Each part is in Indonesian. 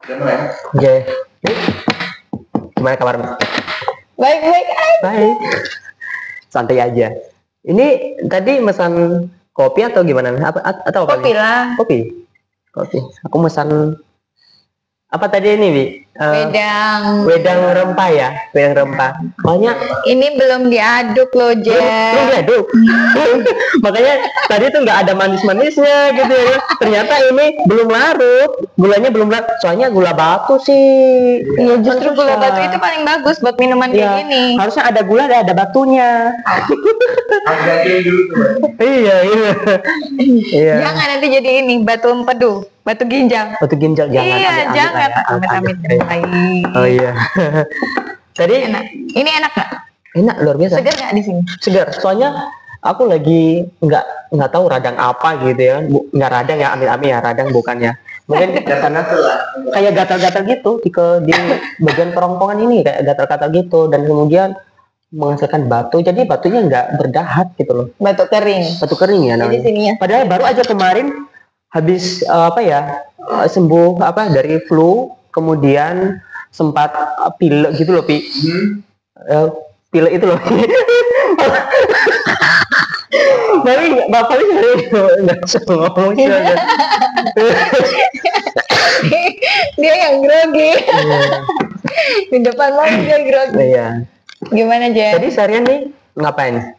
Oke. Gimana kabar? Baik-baik aja. Baik. Santai aja. Ini tadi mesan kopi atau gimana? Atau apa? Kopi lah. Kopi. Aku mesan apa tadi ini, Bi? Wedang rempah ya, wedang rempah. Banyak. Ini belum diaduk loh, Jen. Belum diaduk. Makanya tadi tuh nggak ada manis-manisnya gitu ya. Ternyata ini belum larut, gulanya belum larut. Soalnya gula batu sih. Iya, justru gula batu itu paling bagus buat minuman kayak gini. Harusnya ada gula dan ada batunya. Iya. Jangan nanti jadi ini batu empedu. Batu ginjal. Jangan. Iya, jangan. Amit-amit. Oh iya. Tadi enak. Ini enak nggak? Enak, luar biasa. Segar nggak di sini? Segar. Soalnya aku lagi nggak tahu radang apa gitu ya. Nggak radang ya, amit-amit ya, radang bukannya. Mungkin karena kayak gatal-gatal gitu di bagian kerongkongan ini kayak gatal-gatal gitu, dan kemudian menghasilkan batu. Jadi batunya nggak berdahat gitu loh. Batu kering Ya di sini ya. Padahal baru aja kemarin habis sembuh dari flu, kemudian sempat pilek gitu loh, Pi. Pilek itu loh. Bapak ini nggak bisa ngomong sih. Dia yang grogi. Di depan mau dia grogi. Iya. Gimana, Jen? Jadi seharian nih ngapain?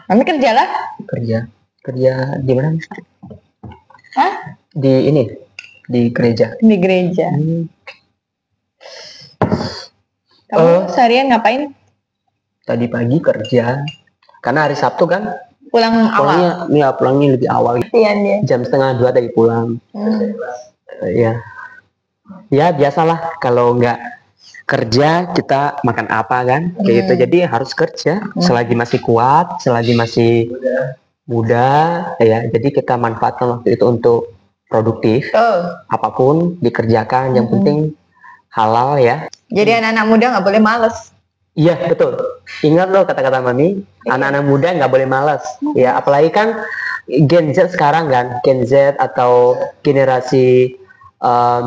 Kami kerja lah. Kerja di mana? Hah? Di gereja. Di gereja. Kamu seharian ngapain? Tadi pagi kerja. Karena hari Sabtu kan. Pulangnya lebih awal. Iya dia. Jam 1:30 tadi pulang. Ya biasalah, kalau nggak kerja kita makan apa kan? Kayak gitu. Jadi harus kerja selagi masih kuat, selagi masih muda ya. Jadi kita manfaatkan waktu itu untuk produktif. Apapun dikerjakan, yang penting halal ya. Jadi anak-anak muda nggak boleh males. Iya, betul. Ingat loh kata-kata Mami, anak-anak muda nggak boleh malas. Ya, apalagi kan Gen Z sekarang kan, Gen Z atau generasi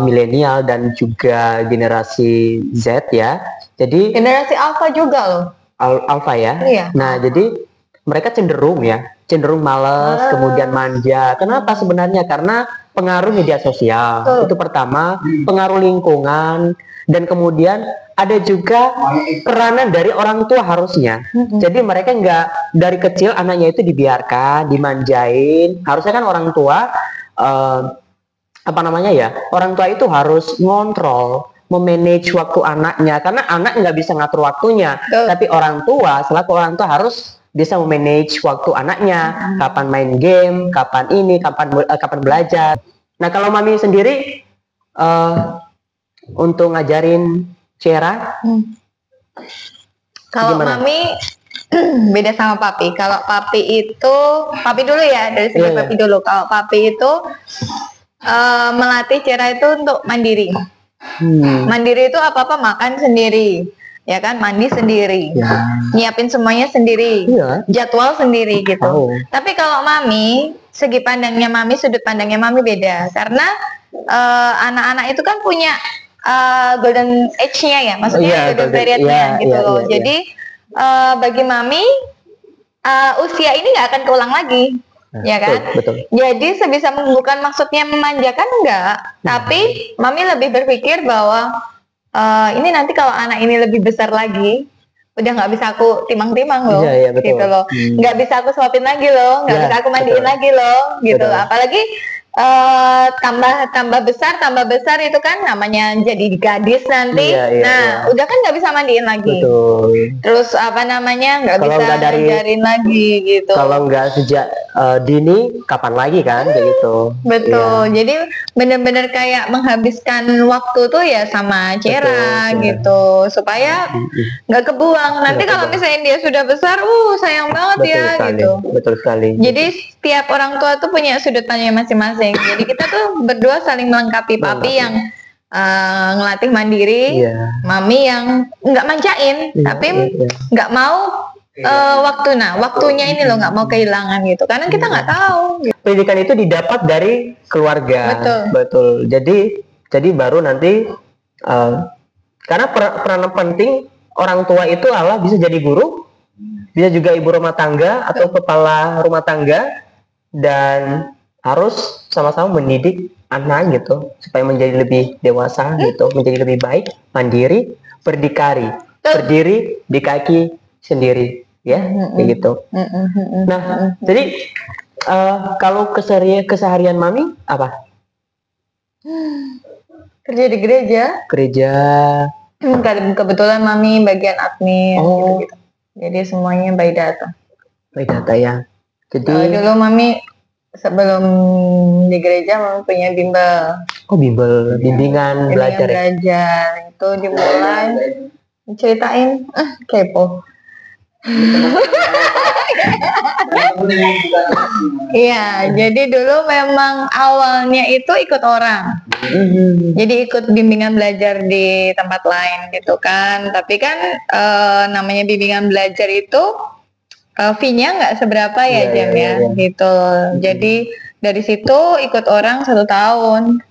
milenial dan juga generasi Z ya. Jadi generasi Alpha juga loh. Alpha ya. Iya. Nah, jadi mereka cenderung malas, kemudian manja. Kenapa sebenarnya? Karena pengaruh media sosial. Itu pertama, pengaruh lingkungan, dan kemudian ada juga peranan dari orang tua harusnya. Jadi mereka nggak dari kecil anaknya itu dibiarkan, dimanjain. Harusnya kan orang tua orang tua itu harus ngontrol, memanage waktu anaknya, karena anak nggak bisa ngatur waktunya. Tapi orang tua, selaku orang tua harus bisa memanage waktu anaknya, kapan main game, kapan belajar. Nah, kalau Mami sendiri untuk ngajarin Ciara, kalau Mami beda sama Papi. Kalau Papi dulu ya, dari segi Papi dulu. Kalau Papi itu melatih Ciara itu untuk mandiri. Mandiri itu apa-apa makan sendiri, ya kan, mandi sendiri, nyiapin semuanya sendiri, jadwal sendiri gitu. Tapi kalau Mami, sudut pandangnya Mami beda, karena anak-anak itu kan punya golden age-nya ya, maksudnya golden period-nya gitu loh. Jadi bagi Mami usia ini nggak akan keulang lagi. Ya kan? Betul. Jadi sebisa bukan maksudnya memanjakan, enggak, tapi Mami lebih berpikir bahwa ini nanti kalau anak ini lebih besar lagi, udah nggak bisa aku timang-timang loh, gitu loh, nggak bisa aku suapin lagi loh, nggak bisa aku mandiin lagi loh, gitu loh. Apalagi tambah besar itu kan namanya jadi gadis nanti. Udah kan nggak bisa mandiin lagi. Terus nggak bisa ngajarin lagi gitu. Kalau nggak sejak dini, kapan lagi kan kayak gitu. Betul. Jadi benar-benar kayak menghabiskan waktu tuh ya sama Ciara gitu, supaya nggak kebuang. Nanti kalau misalnya dia sudah besar, sayang banget gitu. Betul sekali. Jadi setiap orang tua tuh punya sudut pandangnya masing-masing. Jadi kita tuh berdua saling melengkapi. Papi yang ngelatih mandiri, Mami yang nggak manjain, tapi nggak mau waktunya ini loh nggak mau kehilangan gitu, karena kita nggak tahu. Pendidikan itu didapat dari keluarga. Betul. Jadi Jadi baru nanti karena peranan penting orang tua itu adalah bisa jadi guru, bisa juga ibu rumah tangga atau kepala rumah tangga, dan harus sama-sama mendidik anak gitu supaya menjadi lebih dewasa gitu, menjadi lebih baik, mandiri, berdiri di kaki sendiri, ya, kayak gitu. Nah, jadi kalau keseharian Mami apa? Kerja di gereja. Kebetulan Mami bagian admin gitu-gitu. Jadi semuanya by data. By data ya. Jadi dulu Mami sebelum di gereja Mami punya bimbel. Oh, bimbel, bimbingan belajar. Belajar itu dimulai ceritain kepo. Iya, jadi dulu memang awalnya itu ikut orang. Jadi ikut bimbingan belajar di tempat lain gitu kan. Tapi kan namanya bimbingan belajar itu fee-nya nggak seberapa ya Jam ya gitu. Jadi dari situ ikut orang 1 tahun.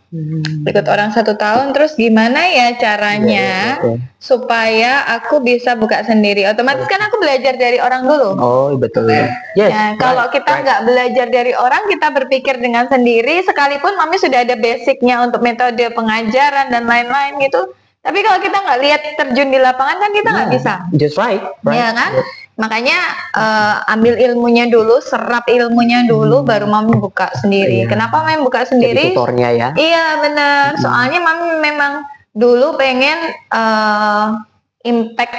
Ikut orang 1 tahun, terus gimana ya caranya supaya aku bisa buka sendiri. Otomatis kan aku belajar dari orang dulu. Oh betul. Yes, nah, kalau kita nggak belajar dari orang, kita berpikir dengan sendiri, sekalipun Mami sudah ada basicnya untuk metode pengajaran dan lain-lain gitu. Tapi kalau kita nggak lihat terjun di lapangan kan kita nggak bisa. Just right. Ya kan? Makanya ambil ilmunya dulu, serap ilmunya dulu, baru Mami buka sendiri. Kenapa Mami buka sendiri? Jadi tutornya ya? Iya benar. Soalnya Mami memang dulu pengen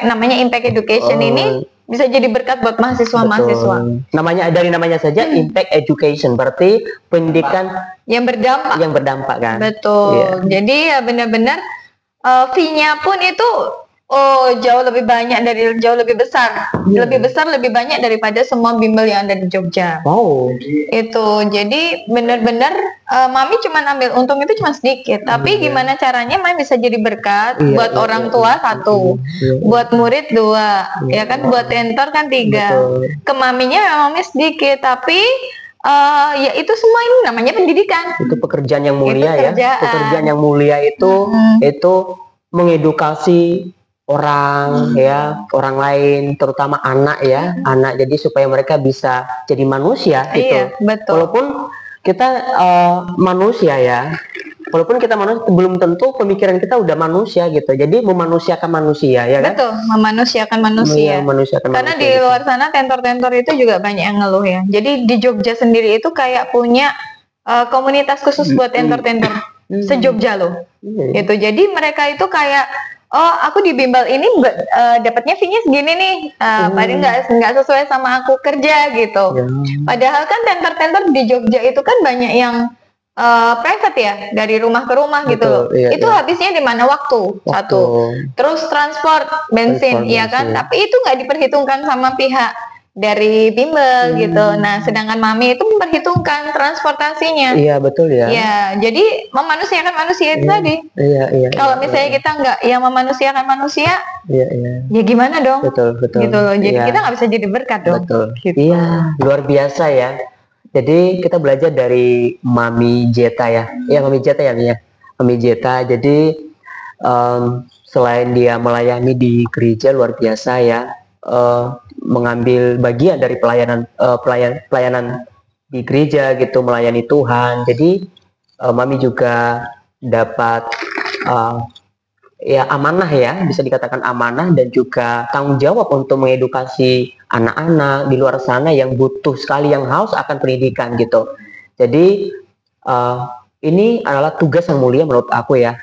namanya impact education ini bisa jadi berkat buat mahasiswa-mahasiswa. Namanya saja impact education, berarti pendidikan yang berdampak. Yang berdampak kan? Betul. Jadi ya benar-benar fee-nya pun itu jauh lebih besar, lebih banyak daripada semua bimbel yang ada di Jogja. Wow. Itu jadi benar-benar Mami cuma ambil untung itu cuma sedikit, tapi gimana caranya Mami bisa jadi berkat buat orang tua 1, buat murid 2, ya kan, buat mentor kan 3. Ke Maminya Mami sedikit, tapi ya itu semua ini namanya pendidikan. Itu pekerjaan yang mulia ya. Pekerjaan yang mulia itu mengedukasi orang ya, orang lain, terutama anak ya, anak, jadi supaya mereka bisa jadi manusia gitu. Iya, betul. Walaupun kita manusia ya, walaupun kita manusia, belum tentu pemikiran kita udah manusia gitu. Jadi memanusiakan manusia ya kan? Betul, memanusiakan manusia. Karena di luar sana tentor-tentor itu juga banyak yang ngeluh ya. Jadi di Jogja sendiri itu kayak punya komunitas khusus buat tentor-tentor se-Jogja loh. Gitu. Jadi mereka itu kayak aku di bimbel ini dapatnya fee-nya segini nih, padahal nggak sesuai sama aku kerja gitu. Padahal kan tentor-tentor di Jogja itu kan banyak yang private ya, dari rumah ke rumah gitu. Itu habisnya di mana waktu. Satu, terus transport, bensin, iya kan. Tapi itu nggak diperhitungkan sama pihak dari bimbel gitu. Nah, sedangkan Mami itu memperhitungkan transportasinya. Iya betul ya. Ya, jadi memanusiakan manusia itu tadi. Iya. Kalau misalnya kita nggak yang memanusiakan manusia, ya gimana dong? Betul. Gitu loh. Jadi kita nggak bisa jadi berkat dong. Betul. Gitu. Iya, luar biasa ya. Jadi kita belajar dari Mami Jeta ya. Iya Mami Jeta ya, Mia. Mami Jeta. Jadi selain dia melayani di gereja luar biasa ya. Mengambil bagian dari pelayanan di gereja gitu, melayani Tuhan. Jadi Mami juga dapat ya amanah ya, bisa dikatakan amanah, dan juga tanggung jawab untuk mengedukasi anak-anak di luar sana yang butuh sekali, yang haus akan pendidikan gitu. Jadi ini adalah tugas yang mulia menurut aku ya.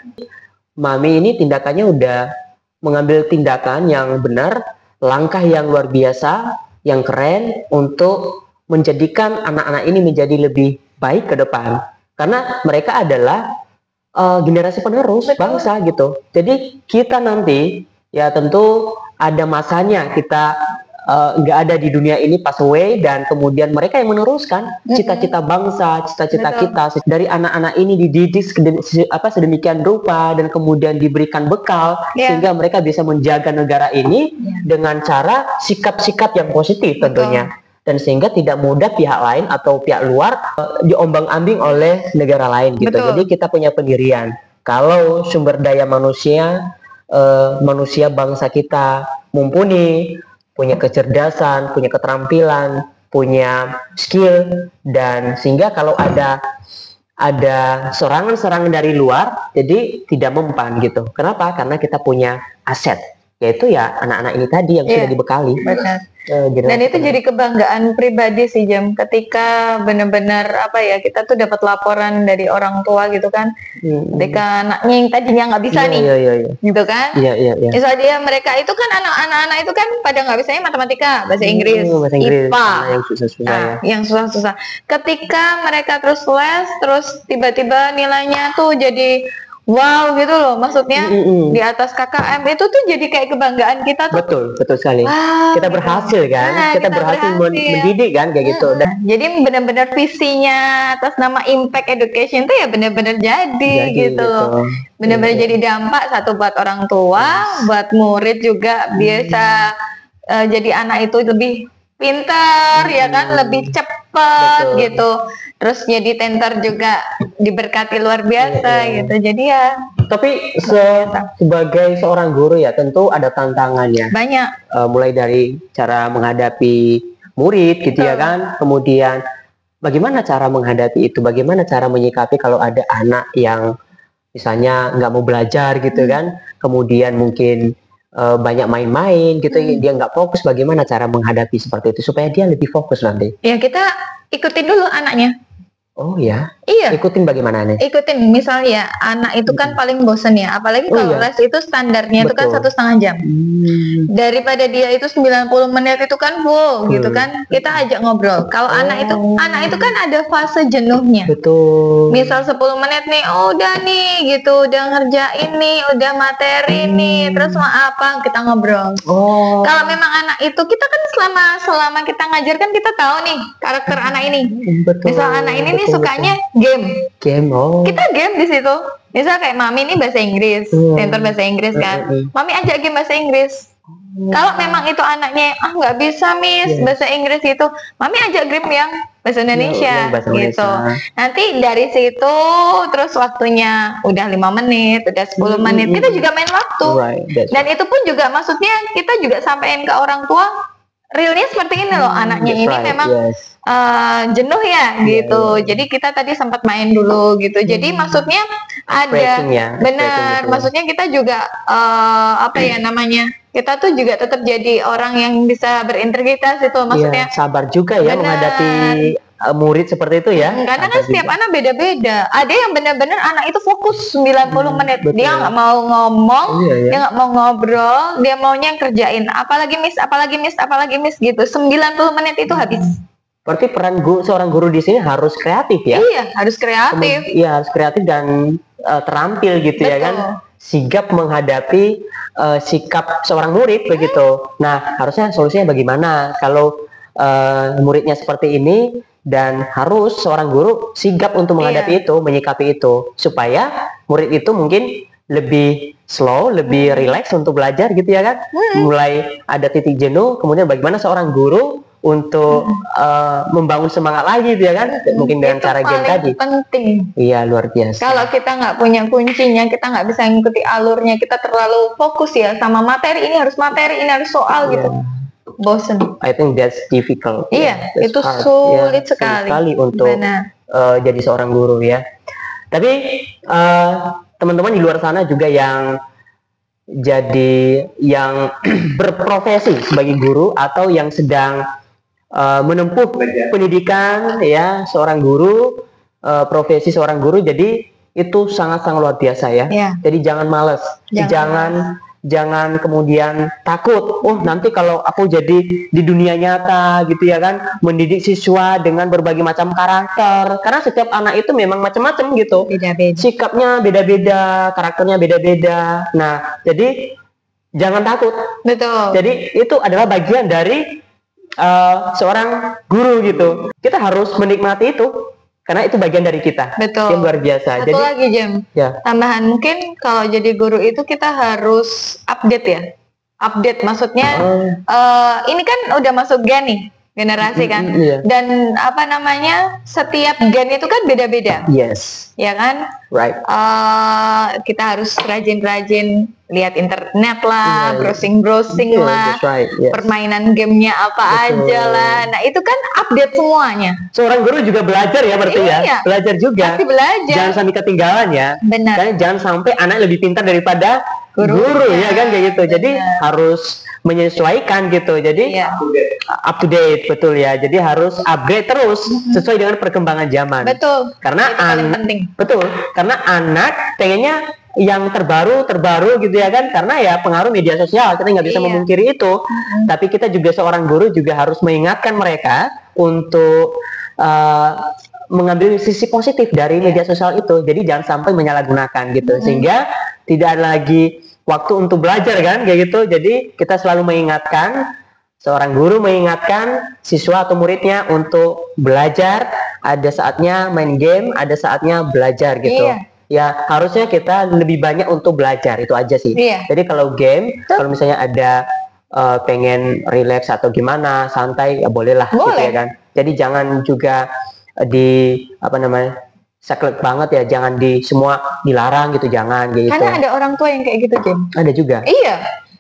Mami ini tindakannya udah mengambil tindakan yang benar, langkah yang luar biasa, yang keren untuk menjadikan anak-anak ini menjadi lebih baik ke depan. Karena mereka adalah generasi penerus bangsa gitu. Jadi kita nanti ya tentu ada masanya kita nggak ada di dunia ini, pass away, dan kemudian mereka yang meneruskan cita-cita bangsa, cita-cita kita. Dari anak-anak ini dididik sedemikian rupa dan kemudian diberikan bekal sehingga mereka bisa menjaga negara ini dengan cara sikap-sikap yang positif tentunya. Dan sehingga tidak mudah pihak lain atau pihak luar diombang-ambing oleh negara lain gitu. Jadi kita punya pendirian. Kalau sumber daya manusia, manusia bangsa kita mumpuni, punya kecerdasan, punya keterampilan, punya skill, dan sehingga kalau ada serangan-serangan dari luar, jadi tidak mempan gitu. Kenapa? Karena kita punya aset, yaitu ya anak-anak ini tadi yang sudah dibekali. Benar. Dan itu jadi kebanggaan pribadi sih Jam, ketika benar-benar apa ya, kita tuh dapat laporan dari orang tua gitu kan, ketika anaknya yang tadinya nggak bisa nih, gitu kan, misalnya mereka itu kan anak-anak itu kan pada nggak bisanya matematika, bahasa Inggris, IPA, yang susah-susah yang susah-susah. Ketika mereka terus les, terus tiba-tiba nilainya tuh jadi wow gitu loh, maksudnya di atas KKM itu tuh jadi kayak kebanggaan kita tuh. Betul sekali. Kita berhasil kan, kita berhasil mendidik kan kayak gitu. Jadi benar-benar visinya atas nama impact education tuh ya benar-benar jadi gitu. Benar-benar jadi dampak satu buat orang tua, buat murid juga bisa jadi anak itu lebih pintar ya kan, lebih cepat gitu. Terus jadi tenter juga diberkati luar biasa gitu. Jadi ya. Tapi sebagai seorang guru ya tentu ada tantangannya. Banyak. Mulai dari cara menghadapi murid gitu ya kan. Kemudian bagaimana cara menghadapi itu? Bagaimana cara menyikapi kalau ada anak yang misalnya nggak mau belajar gitu kan. Kemudian mungkin banyak main-main gitu, dia nggak fokus. Bagaimana cara menghadapi seperti itu supaya dia lebih fokus nanti? Ya kita ikutin dulu anaknya. Oh ya? Iya. Ikutin bagaimana nih? Ikutin, misalnya anak itu kan paling bosen ya, apalagi kalau les itu standarnya itu kan 1,5 jam. Daripada dia itu 90 menit itu kan full gitu kan, kita ajak ngobrol. Kalau anak itu kan ada fase jenuhnya. Betul. Misal 10 menit nih, oh udah nih gitu, udah ngerjain nih, udah materi nih, terus mau apa, kita ngobrol. Kalau memang anak itu, kita kan selama kita ngajar kan kita tahu nih karakter anak ini. Misal anak ini nih sukanya game. Kita game di situ. Misal kayak Mami ini bahasa Inggris, center bahasa Inggris kan. Mami ajak game bahasa Inggris. Kalau memang itu anaknya nggak bisa Miss bahasa Inggris itu, Mami ajak game yang bahasa Indonesia gitu. Nanti dari situ terus waktunya udah 5 menit, udah 10 menit, kita juga main waktu. Dan itu pun juga maksudnya kita juga sampein ke orang tua, realnya seperti ini loh, anaknya ini memang jenuh ya gitu. Jadi kita tadi sempat main dulu gitu. Jadi maksudnya ada benar, maksudnya kita juga apa ya namanya, kita tuh juga tetap jadi orang yang bisa berintegritas itu, maksudnya sabar juga ya menghadapi murid seperti itu ya. Karena kan setiap anak beda-beda. Ada yang benar-benar anak itu fokus 90 menit. Dia nggak mau ngomong, dia nggak mau ngobrol, dia maunya kerjain. Apalagi miss gitu. 90 menit itu habis. Berarti peran seorang guru di sini harus kreatif ya? Iya, harus kreatif. Iya, harus kreatif dan terampil gitu. Betul. Ya kan? Sigap menghadapi sikap seorang murid begitu. Nah, harusnya solusinya bagaimana kalau muridnya seperti ini, dan harus seorang guru sigap untuk menghadapi itu, menyikapi itu, supaya murid itu mungkin lebih slow, lebih rileks untuk belajar gitu ya kan. Mulai ada titik jenuh, kemudian bagaimana seorang guru untuk membangun semangat lagi gitu ya kan, mungkin dengan cara game tadi. Penting. Iya, luar biasa. Kalau kita nggak punya kuncinya, kita nggak bisa ngikuti alurnya, kita terlalu fokus ya sama materi, ini harus soal gitu. Bosen. I think that's difficult. Iya, itu sulit sekali untuk jadi seorang guru ya. Tapi teman-teman di luar sana juga yang berprofesi sebagai guru atau yang sedang menempuh pendidikan ya, seorang guru, profesi seorang guru, jadi itu sangat-sangat luar biasa ya. Jadi jangan malas, jangan kemudian takut, nanti kalau aku jadi di dunia nyata gitu ya kan, mendidik siswa dengan berbagai macam karakter, karena setiap anak itu memang macam-macam gitu, beda-beda. Sikapnya beda-beda, karakternya beda-beda. Nah, jadi jangan takut. Betul. Jadi itu adalah bagian dari seorang guru gitu. Kita harus menikmati itu, karena itu bagian dari kita. Betul. Yang luar biasa. Satu lagi Jam, tambahan mungkin kalau jadi guru itu kita harus update ya. Update maksudnya ini kan udah masuk gen nih. generasi kan. Iya. Dan apa namanya, setiap gen itu kan beda-beda, Yes. ya kan. Right. Kita harus rajin-rajin lihat internet lah, Iya. browsing-browsing Yeah, lah, that's right. Yes. permainan gamenya apa Betul. aja lah. Nah itu kan update semuanya. Seorang guru juga belajar ya berarti Iya. ya. Belajar juga. Pasti belajar. Jangan sampai ketinggalan ya. Benar. Kan jangan sampai anak lebih pintar daripada Gurunya. guru ya kan kayak gitu. Jadi Benar. harus menyesuaikan gitu. Jadi Iya. up to date betul ya. Jadi harus upgrade terus sesuai dengan perkembangan zaman. Betul. Karena Itu paling penting. betul. Karena anak pengennya yang terbaru gitu ya kan, karena ya pengaruh media sosial, kita nggak bisa Iya. memungkiri itu. Tapi kita juga seorang guru juga harus mengingatkan mereka untuk mengambil sisi positif dari media sosial itu. Jadi jangan sampai menyalahgunakan gitu, sehingga tidak ada lagi waktu untuk belajar kan kayak gitu. Jadi kita selalu mengingatkan, seorang guru mengingatkan siswa atau muridnya untuk belajar. Ada saatnya main game, ada saatnya belajar gitu. Iya. Ya harusnya kita lebih banyak untuk belajar, itu aja sih. Iya. Jadi kalau game, kalau misalnya ada pengen relax atau gimana santai ya bolehlah gitu Boleh. ya kan. Jadi jangan juga di apa namanya saklek banget ya, jangan di semua dilarang gitu, jangan gitu. Karena ada orang tua yang kayak gitu, Jim. Ada juga. Iya.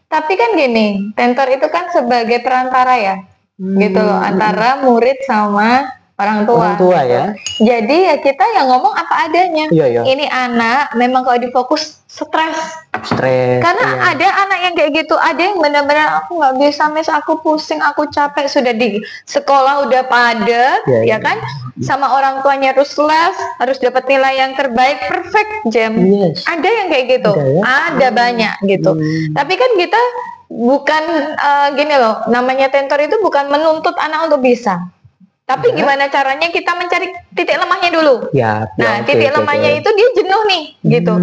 Tapi kan gini, tentor itu kan sebagai perantara ya, gitu loh, antara murid sama orang tua. Orang tua ya. Jadi ya kita yang ngomong apa adanya. Iya ya. Ini anak memang kalau difokus stres. Stres. Karena iya. ada anak yang kayak gitu, ada yang benar-benar aku nggak bisa, Miss, aku pusing, aku capek, sudah di sekolah udah padat, Iya, iya. ya kan? Sama orang tuanya harus les, harus dapat nilai yang terbaik, perfect, Jam. Yes. Ada yang kayak gitu, Ada ya? ada banyak gitu. Tapi kan kita bukan gini loh, namanya tentor itu bukan menuntut anak untuk bisa. Tapi gimana caranya kita mencari titik lemahnya dulu. Ya. Nah, oke, titik oke, lemahnya oke. itu dia jenuh nih, gitu.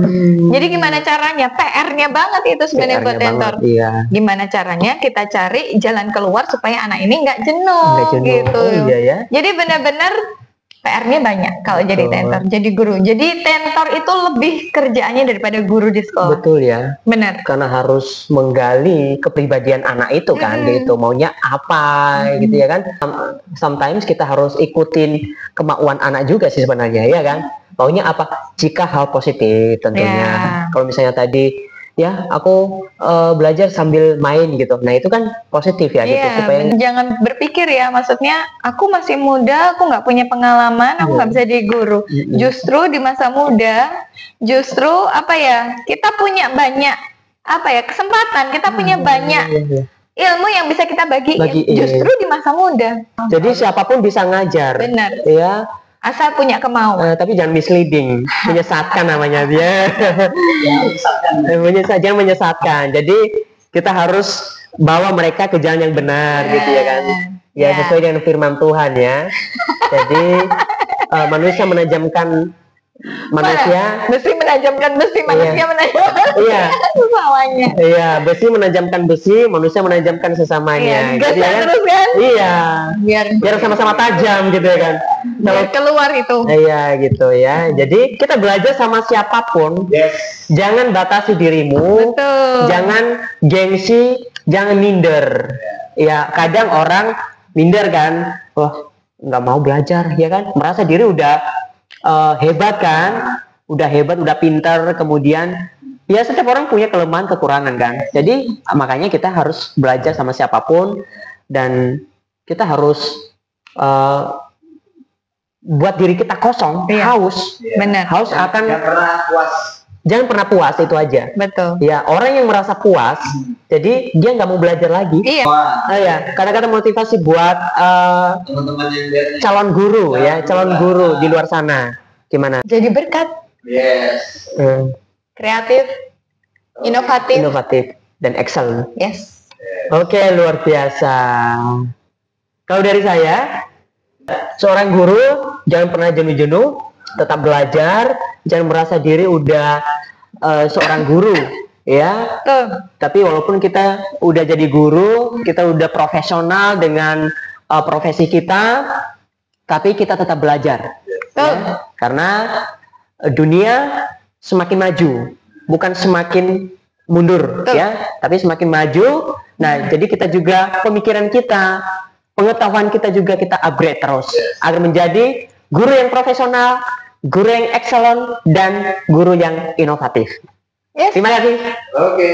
Jadi gimana caranya? PR-nya banget itu sebenarnya buat PR-nya tentor. banget, iya. Gimana caranya kita cari jalan keluar supaya anak ini nggak jenuh, Nggak jenuh. gitu. Oh, iya ya. Jadi benar-benar PR-nya banyak kalau jadi Betul. tentor, jadi guru. Jadi tentor itu lebih kerjaannya daripada guru di sekolah. Betul ya. Benar. Karena harus menggali kepribadian anak itu kan, gitu maunya apa gitu ya kan. Sometimes kita harus ikutin kemauan anak juga sih sebenarnya ya kan, maunya apa, jika hal positif tentunya. Ya. Kalau misalnya tadi ya aku belajar sambil main gitu, nah itu kan positif ya gitu, Iya, supaya jangan berpikir ya, maksudnya aku masih muda, aku nggak punya pengalaman, aku nggak bisa jadi guru. Justru di masa muda, justru apa ya, kita punya banyak apa ya kesempatan, kita punya banyak ilmu yang bisa kita bagiin. Bagiin. Justru di masa muda. jadi siapapun bisa ngajar. Benar. Ya. Asal punya kemauan. Tapi jangan misleading, menyesatkan namanya dia. Jangan menyesatkan. Jadi kita harus bawa mereka ke jalan yang benar, gitu ya kan? Ya, Ya. sesuai dengan firman Tuhan ya. Jadi manusia menajamkan manusia. Besi menajamkan besi, manusia menajamkan Iya. sesamanya. Iya, besi menajamkan besi, manusia menajamkan sesamanya. Iya, Gitu ya gas kan? terus kan? Iya. Biar Sama-sama tajam gitu ya kan. Kalau keluar itu. iya gitu ya. Jadi kita belajar sama siapapun. Jangan batasi dirimu. Betul. Jangan gengsi, jangan minder. Ya, kadang orang minder kan. Wah, nggak mau belajar ya kan. Merasa diri udah hebat kan. Udah hebat, udah pintar, kemudian ya setiap orang punya kelemahan, kekurangan kan. Jadi makanya kita harus belajar sama siapapun dan kita harus buat diri kita kosong, Iya. haus. Benar. Haus akan Jangan pernah puas. itu aja. Betul. Ya, orang yang merasa puas, jadi dia nggak mau belajar lagi. Iya. Ya, kadang-kadang motivasi buat Teman-teman yang lihat nih. calon guru ya, calon guru di luar sana. Gimana? Jadi berkat, Yes. kreatif, inovatif. Inovatif dan excellent. Yes. Oke, luar biasa. Kalau dari saya, seorang guru jangan pernah jenuh-jenuh, tetap belajar, jangan merasa diri udah seorang guru, ya. Tuh. Tapi walaupun kita udah jadi guru, kita udah profesional dengan profesi kita, tapi kita tetap belajar. Tuh. Ya. Karena dunia semakin maju, bukan semakin mundur, Betul. ya, tapi semakin maju. Nah, jadi kita juga pemikiran kita pengetahuan kita juga kita upgrade terus agar menjadi guru yang profesional, guru yang excellent, dan guru yang inovatif. Yes. Terima kasih. Oke.